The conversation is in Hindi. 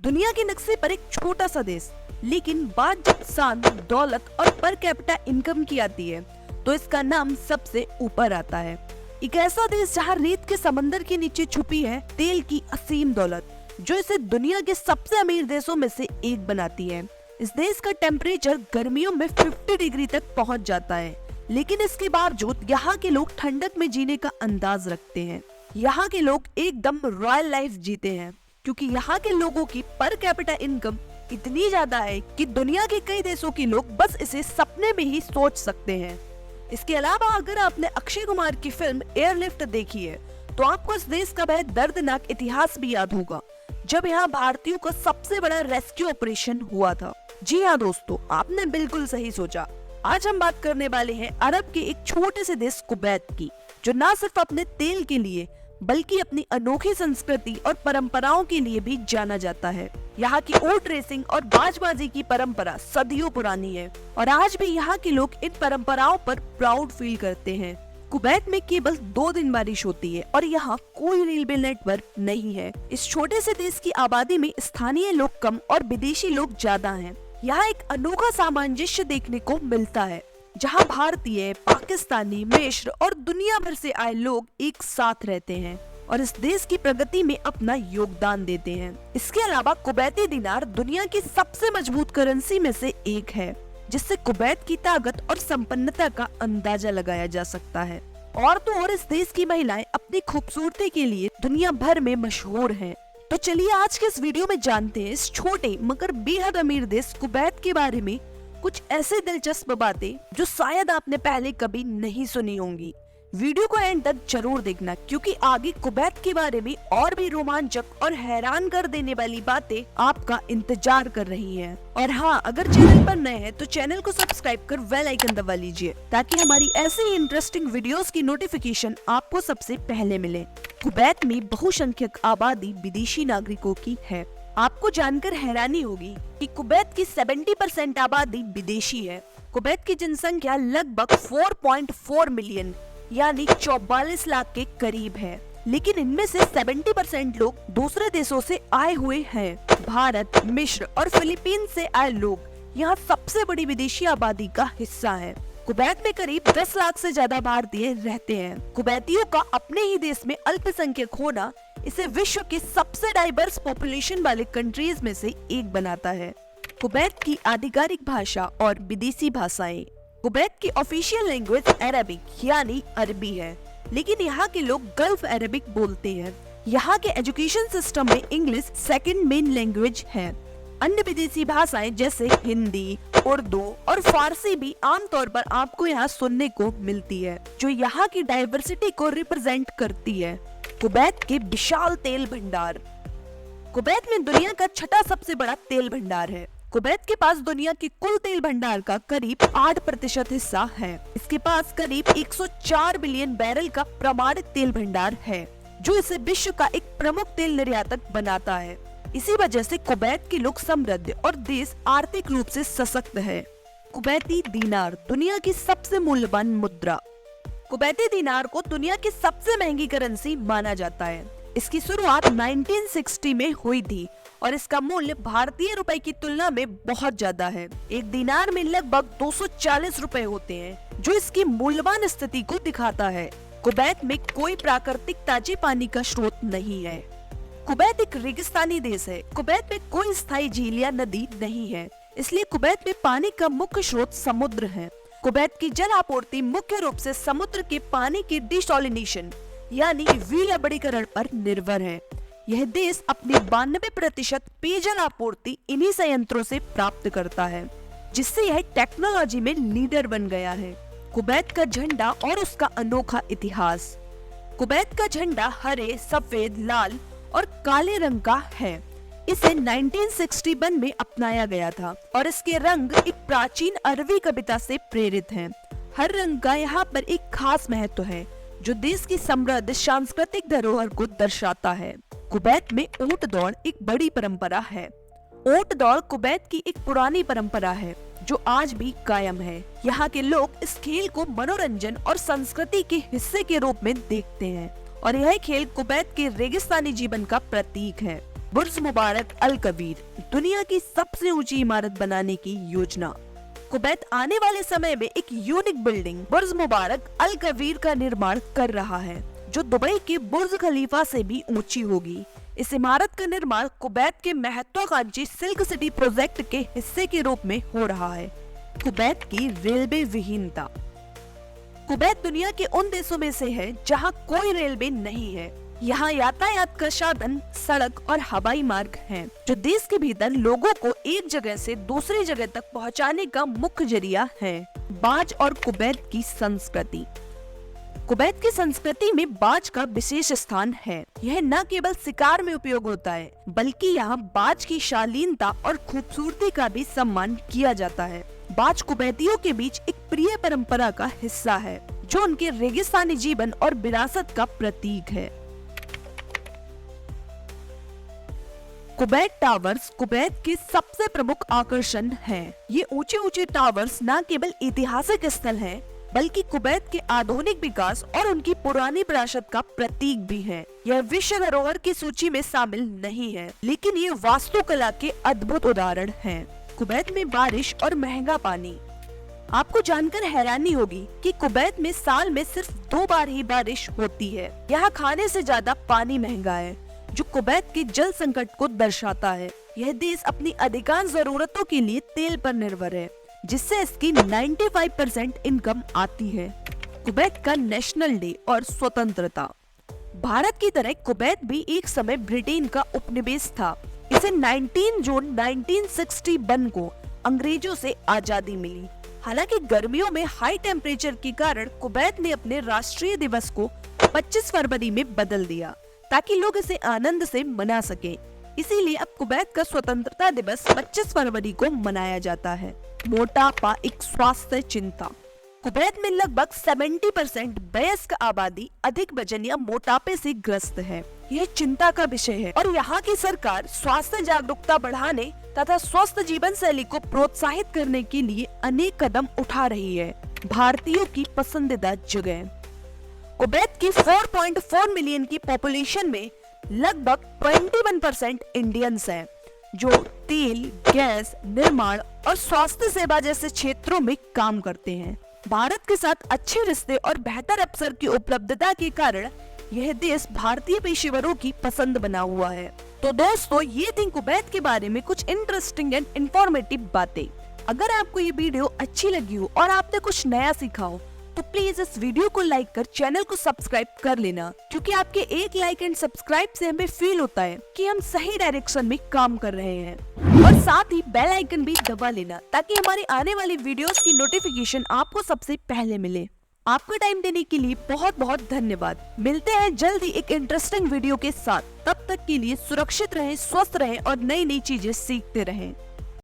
दुनिया के नक्शे पर एक छोटा सा देश, लेकिन बात जब शान, दौलत और पर कैपिटा इनकम की आती है तो इसका नाम सबसे ऊपर आता है। एक ऐसा देश जहां रेत के समंदर के नीचे छुपी है तेल की असीम दौलत, जो इसे दुनिया के सबसे अमीर देशों में से एक बनाती है। इस देश का टेम्परेचर गर्मियों में 50 डिग्री तक पहुंच जाता है, लेकिन इसके बावजूद यहाँ के लोग ठंडक में जीने का अंदाज रखते हैं। यहाँ के लोग एकदम रॉयल लाइफ जीते हैं, क्योंकि यहाँ के लोगों की पर कैपिटा इनकम इतनी ज्यादा है कि दुनिया के कई देशों के लोग बस इसे सपने में ही सोच सकते हैं। इसके अलावा अगर आपने अक्षय कुमार की फिल्म एयरलिफ्ट देखी है तो आपको इस देश का वह दर्दनाक इतिहास भी याद होगा, जब यहाँ भारतीयों का सबसे बड़ा रेस्क्यू ऑपरेशन हुआ था। जी हाँ दोस्तों, आपने बिल्कुल सही सोचा। आज हम बात करने वाले हैं अरब के एक छोटे से देश कुवैत की, जो न सिर्फ अपने तेल के लिए बल्कि अपनी अनोखी संस्कृति और परंपराओं के लिए भी जाना जाता है। यहाँ की ऊंट रेसिंग और बाजबाजी की परंपरा सदियों पुरानी है और आज भी यहाँ के लोग इन परंपराओं पर प्राउड फील करते हैं। कुवैत में केवल 2 दिन बारिश होती है और यहाँ कोई रेलवे नेटवर्क नहीं है। इस छोटे से देश की आबादी में स्थानीय लोग कम और विदेशी लोग ज्यादा हैं। यहाँ एक अनोखा सामंजस्य देखने को मिलता है, जहाँ भारतीय, पाकिस्तानी, मिस्र और दुनिया भर से आए लोग एक साथ रहते हैं और इस देश की प्रगति में अपना योगदान देते हैं। इसके अलावा कुवैती दिनार दुनिया की सबसे मजबूत करेंसी में से एक है, जिससे कुवैत की ताकत और संपन्नता का अंदाजा लगाया जा सकता है। और तो और इस देश की महिलाएं अपनी खूबसूरती के लिए दुनिया भर में मशहूर हैं। तो चलिए आज के इस वीडियो में जानते हैं इस छोटे मगर बेहद अमीर देश कुवैत के बारे में कुछ ऐसे दिलचस्प बातें जो शायद आपने पहले कभी नहीं सुनी होंगी। वीडियो को एंड तक जरूर देखना, क्योंकि आगे कुवैत के बारे में और भी रोमांचक और हैरान कर देने वाली बातें आपका इंतजार कर रही हैं। और हाँ, अगर चैनल पर नए हैं तो चैनल को सब्सक्राइब कर बेल आइकन दबा लीजिए, ताकि हमारी ऐसे ही इंटरेस्टिंग वीडियोस की नोटिफिकेशन आपको सबसे पहले मिले। कुवैत में बहुसंख्यक आबादी विदेशी नागरिकों की है। आपको जानकर हैरानी होगी कि कुवैत की 70% आबादी विदेशी है। कुवैत की जनसंख्या लगभग 4.4 मिलियन यानी 44 लाख के करीब है, लेकिन इनमें से 70% लोग दूसरे देशों से आए हुए हैं। भारत, मिस्र और फिलीपींस से आए लोग यहाँ सबसे बड़ी विदेशी आबादी का हिस्सा है। कुवैत में करीब 10 लाख से ज्यादा भारतीय रहते हैं। कुवैतियों का अपने ही देश में अल्पसंख्यक होना इसे विश्व की सबसे डाइवर्स पॉपुलेशन वाले कंट्रीज में से एक बनाता है। कुवैत की आधिकारिक भाषा और विदेशी भाषाएं। कुवैत की ऑफिशियल लैंग्वेज अरबिक यानी अरबी है, लेकिन यहाँ के लोग गल्फ अरबिक बोलते हैं। यहाँ के एजुकेशन सिस्टम में इंग्लिश सेकंड मेन लैंग्वेज है। अन्य विदेशी भाषाएं जैसे हिंदी, उर्दू और फारसी भी आमतौर पर आपको यहाँ सुनने को मिलती है, जो यहाँ की डाइवर्सिटी को रिप्रेजेंट करती है। कुवैत के विशाल तेल भंडार। कुवैत में दुनिया का 6ठा सबसे बड़ा तेल भंडार है। कुवैत के पास दुनिया के कुल तेल भंडार का करीब 8% हिस्सा है। इसके पास करीब 104 बिलियन बैरल का प्रमाणित तेल भंडार है, जो इसे विश्व का एक प्रमुख तेल निर्यातक बनाता है। इसी वजह से कुवैत के लोग समृद्ध और देश आर्थिक रूप से सशक्त है। कुवैती दीनार दुनिया की सबसे मूल्यवान मुद्रा। कुवैती दीनार को दुनिया की सबसे महंगी करेंसी माना जाता है। इसकी शुरुआत 1960 में हुई थी और इसका मूल्य भारतीय रुपए की तुलना में बहुत ज्यादा है। एक दीनार में लगभग 240 रुपए होते हैं, जो इसकी मूल्यवान स्थिति को दिखाता है। कुवैत में कोई प्राकृतिक ताजे पानी का स्रोत नहीं है। कुवैत एक रेगिस्तानी देश है। कुवैत में कोई स्थायी झील या नदी नहीं है, इसलिए कुवैत में पानी का मुख्य स्रोत समुद्र है। कुवैत की जल आपूर्ति मुख्य रूप से समुद्र के पानी के डिसोलिनेशन यानी विलवणीकरण पर निर्भर है। यह देश अपनी 92% पेयजल आपूर्ति इन्हीं संयंत्रों से प्राप्त करता है, जिससे यह टेक्नोलॉजी में लीडर बन गया है। कुवैत का झंडा और उसका अनोखा इतिहास। कुवैत का झंडा हरे, सफेद, लाल और काले रंग का है। इसे 1961 में अपनाया गया था और इसके रंग एक प्राचीन अरबी कविता से प्रेरित हैं। हर रंग का यहाँ पर एक खास महत्व है, जो देश की समृद्ध सांस्कृतिक धरोहर को दर्शाता है। कुवैत में ऊंट दौड़ एक बड़ी परंपरा है। ऊंट दौड़ कुवैत की एक पुरानी परंपरा है, जो आज भी कायम है। यहाँ के लोग इस खेल को मनोरंजन और संस्कृति के हिस्से के रूप में देखते हैं और यह खेल कुवैत के रेगिस्तानी जीवन का प्रतीक है। बुर्ज मुबारक अल कबीर, दुनिया की सबसे ऊंची इमारत बनाने की योजना। कुवैत आने वाले समय में एक यूनिक बिल्डिंग बुर्ज मुबारक अल कबीर का निर्माण कर रहा है, जो दुबई के बुर्ज खलीफा से भी ऊंची होगी। इस इमारत का निर्माण कुवैत के महत्वाकांक्षी सिल्क सिटी प्रोजेक्ट के हिस्से के रूप में हो रहा है। कुवैत की रेलवे विहीनता। कुवैत दुनिया के उन देशों में से है जहां कोई रेलवे नहीं है। यहाँ यातायात का साधन सड़क और हवाई मार्ग हैं, जो देश के भीतर लोगों को एक जगह से दूसरी जगह तक पहुँचाने का मुख्य जरिया है। बाज और कुवैत की संस्कृति। कुवैत की संस्कृति में बाज का विशेष स्थान है। यह न केवल शिकार में उपयोग होता है, बल्कि यहाँ बाज की शालीनता और खूबसूरती का भी सम्मान किया जाता है। बाज कुवैतियों के बीच एक प्रिय परंपरा का हिस्सा है, जो उनके रेगिस्तानी जीवन और विरासत का प्रतीक है। कुवैत टावर्स कुवैत के सबसे प्रमुख आकर्षण हैं। ये ऊंचे ऊंचे टावर्स न केवल ऐतिहासिक स्थल हैं, बल्कि कुवैत के आधुनिक विकास और उनकी पुरानी विरासत का प्रतीक भी है। यह विश्व धरोहर की सूची में शामिल नहीं है, लेकिन ये वास्तुकला के अद्भुत उदाहरण हैं। कुवैत में बारिश और महंगा पानी। आपको जानकर हैरानी होगी कि कुवैत में साल में सिर्फ 2 बार ही बारिश होती है। यहाँ खाने से ज्यादा पानी महंगा है, जो कुवैत के जल संकट को दर्शाता है। यह देश अपनी अधिकांश जरूरतों के लिए तेल पर निर्भर है, जिससे इसकी 95% इनकम आती है। कुवैत का नेशनल डे और स्वतंत्रता। भारत की तरह कुवैत भी एक समय ब्रिटेन का उपनिवेश था। इसे 19 जून 1961 को अंग्रेजों से आजादी मिली। हालांकि गर्मियों में हाई टेम्परेचर के कारण कुवैत ने अपने राष्ट्रीय दिवस को 25 फरवरी में बदल दिया, ताकि लोग इसे आनंद से मना सके। इसीलिए अब कुवैत का स्वतंत्रता दिवस 25 फरवरी को मनाया जाता है। मोटापा एक स्वास्थ्य चिंता। कुवैत में लगभग 70% वयस्क आबादी अधिक वजन या मोटापे से ग्रस्त है। यह चिंता का विषय है और यहाँ की सरकार स्वास्थ्य जागरूकता बढ़ाने तथा स्वस्थ जीवन शैली को प्रोत्साहित करने के लिए अनेक कदम उठा रही है। भारतीयों की पसंदीदा जगह। कुवैत की 4.4 मिलियन की पॉपुलेशन में लगभग 21% इंडियंस हैं, जो तेल, गैस, निर्माण और स्वास्थ्य सेवा जैसे क्षेत्रों में काम करते हैं। भारत के साथ अच्छे रिश्ते और बेहतर अवसर की उपलब्धता के कारण यह देश भारतीय पेशेवरों की पसंद बना हुआ है। तो दोस्तों, ये थी कुवैत के बारे में कुछ इंटरेस्टिंग एंड इंफॉर्मेटिव बातें। अगर आपको ये वीडियो अच्छी लगी हो और आपने कुछ नया सीखा हो, तो प्लीज इस वीडियो को लाइक कर चैनल को सब्सक्राइब कर लेना, क्योंकि आपके एक लाइक एंड सब्सक्राइब से हमें फील होता है कि हम सही डायरेक्शन में काम कर रहे हैं। और साथ ही बेल आइकन भी दबा लेना, ताकि हमारी आने वाली वीडियोस की नोटिफिकेशन आपको सबसे पहले मिले। आपका टाइम देने के लिए बहुत बहुत धन्यवाद। मिलते हैं जल्द ही एक इंटरेस्टिंग वीडियो के साथ। तब तक के लिए सुरक्षित रहें, स्वस्थ रहें और नई नई चीजें सीखते रहें।